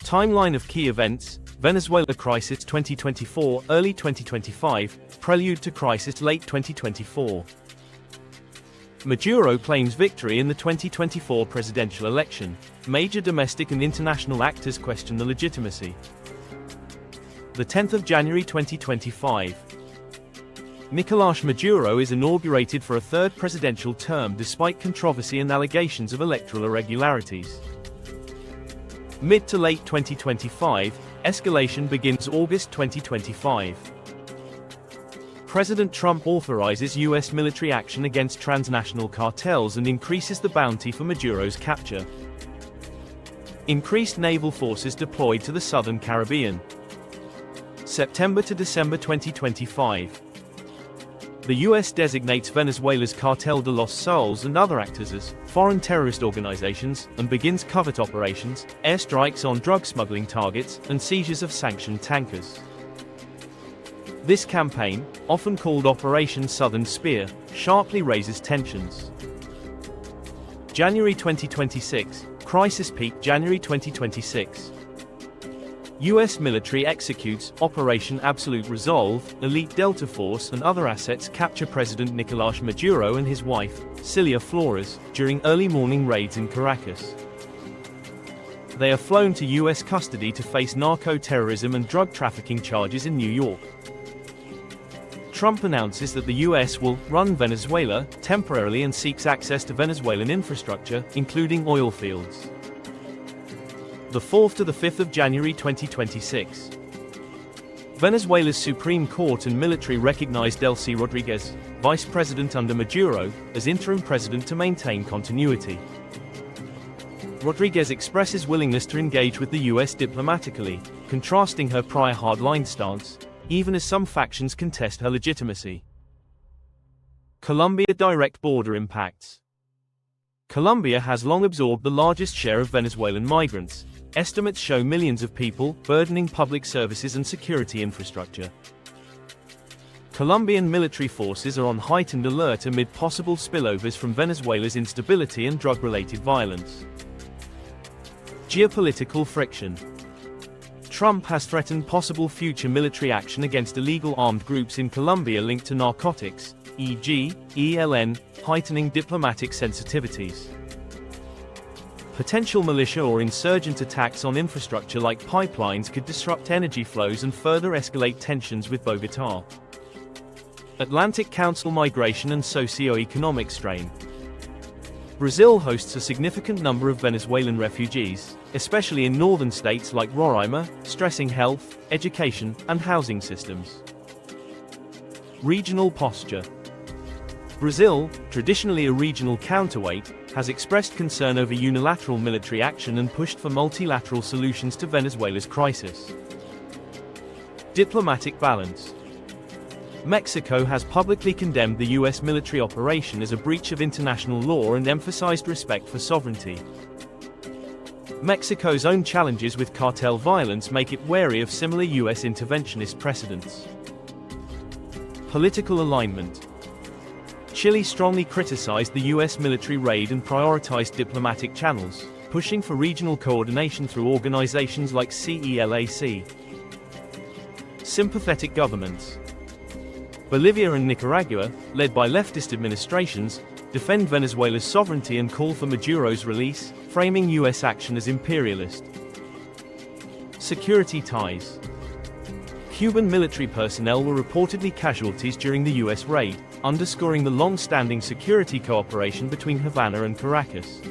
Timeline of key events: Venezuela Crisis 2024, early 2025, prelude to crisis late 2024. Maduro claims victory in the 2024 presidential election. Major domestic and international actors question the legitimacy. The 10th of January 2025. Nicolas Maduro is inaugurated for a third presidential term despite controversy and allegations of electoral irregularities. Mid to late 2025, escalation begins August 2025. President Trump authorizes U.S. military action against transnational cartels and increases the bounty for Maduro's capture. Increased naval forces deployed to the southern Caribbean. September to December 2025. The U.S. designates Venezuela's Cartel de los Soles and other actors as foreign terrorist organizations and begins covert operations, airstrikes on drug smuggling targets, and seizures of sanctioned tankers. This campaign, often called Operation Southern Spear, sharply raises tensions. January 2026, crisis peak January 2026. U.S. military executes Operation Absolute Resolve, elite Delta Force and other assets capture President Nicolas Maduro and his wife, Cilia Flores, during early morning raids in Caracas. They are flown to U.S. custody to face narco-terrorism and drug trafficking charges in New York. Trump announces that the U.S. will run Venezuela temporarily and seeks access to Venezuelan infrastructure, including oil fields. The 4th to the 5th of January 2026. Venezuela's Supreme Court and military recognized Delcy Rodriguez, vice president under Maduro, as interim president to maintain continuity. Rodriguez expresses willingness to engage with the U.S. diplomatically, contrasting her prior hardline stance, even as some factions contest her legitimacy. Colombia direct border impacts. Colombia has long absorbed the largest share of Venezuelan migrants. Estimates show millions of people, burdening public services and security infrastructure. Colombian military forces are on heightened alert amid possible spillovers from Venezuela's instability and drug-related violence. Geopolitical friction. Trump has threatened possible future military action against illegal armed groups in Colombia linked to narcotics, e.g., ELN, heightening diplomatic sensitivities. Potential militia or insurgent attacks on infrastructure like pipelines could disrupt energy flows and further escalate tensions with Bogotá. Atlantic Council migration and socio-economic strain. Brazil hosts a significant number of Venezuelan refugees, especially in northern states like Roraima, stressing health, education, and housing systems. Regional posture. Brazil, traditionally a regional counterweight, has expressed concern over unilateral military action and pushed for multilateral solutions to Venezuela's crisis. Diplomatic balance. Mexico has publicly condemned the U.S. military operation as a breach of international law and emphasized respect for sovereignty. Mexico's own challenges with cartel violence make it wary of similar U.S. interventionist precedents. Political alignment. Chile strongly criticized the U.S. military raid and prioritized diplomatic channels, pushing for regional coordination through organizations like CELAC. Sympathetic governments. Bolivia and Nicaragua, led by leftist administrations, defend Venezuela's sovereignty and call for Maduro's release, framing U.S. action as imperialist. Security ties. Cuban military personnel were reportedly casualties during the U.S. raid, underscoring the long-standing security cooperation between Havana and Caracas.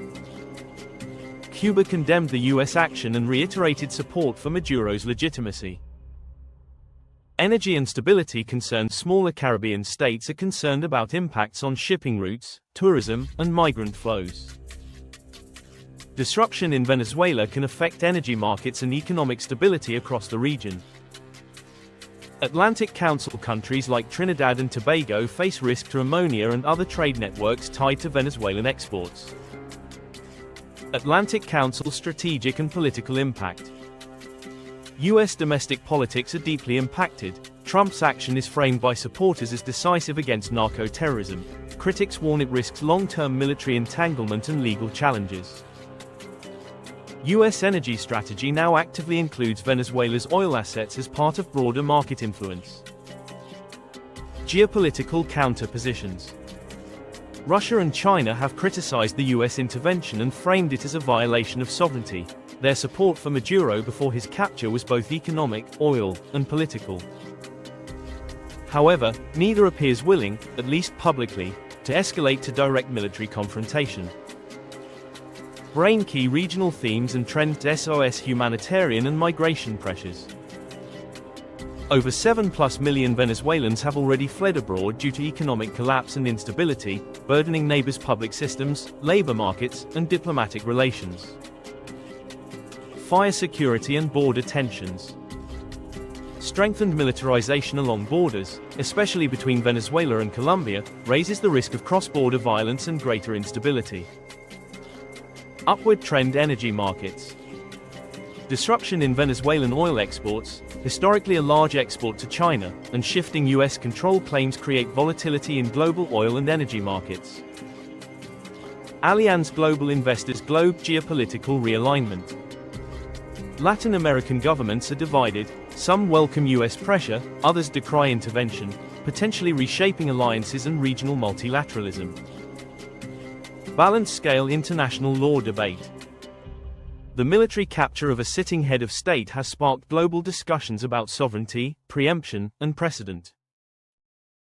Cuba condemned the U.S. action and reiterated support for Maduro's legitimacy. Energy instability concerns. Smaller Caribbean states are concerned about impacts on shipping routes, tourism, and migrant flows. Disruption in Venezuela can affect energy markets and economic stability across the region. Atlantic Council countries like Trinidad and Tobago face risk to ammonia and other trade networks tied to Venezuelan exports. Atlantic Council strategic and political impact. U.S. domestic politics are deeply impacted. Trump's action is framed by supporters as decisive against narco-terrorism. Critics warn it risks long-term military entanglement and legal challenges. U.S. energy strategy now actively includes Venezuela's oil assets as part of broader market influence. Geopolitical counter-positions. Russia and China have criticized the U.S. intervention and framed it as a violation of sovereignty. Their support for Maduro before his capture was both economic, oil, and political. However, neither appears willing, at least publicly, to escalate to direct military confrontation. Key regional themes and trends: SOS humanitarian and migration pressures. Over 7+ million Venezuelans have already fled abroad due to economic collapse and instability, burdening neighbors' public systems, labor markets, and diplomatic relations. Fire security and border tensions. Strengthened militarization along borders, especially between Venezuela and Colombia, raises the risk of cross-border violence and greater instability. Upward trend: energy markets. Disruption in Venezuelan oil exports, historically a large export to China, and shifting U.S. control claims create volatility in global oil and energy markets. Allianz Global Investors Globe geopolitical realignment. Latin American governments are divided, some welcome U.S. pressure, others decry intervention, potentially reshaping alliances and regional multilateralism. Balanced scale international law debate. The military capture of a sitting head of state has sparked global discussions about sovereignty, preemption, and precedent.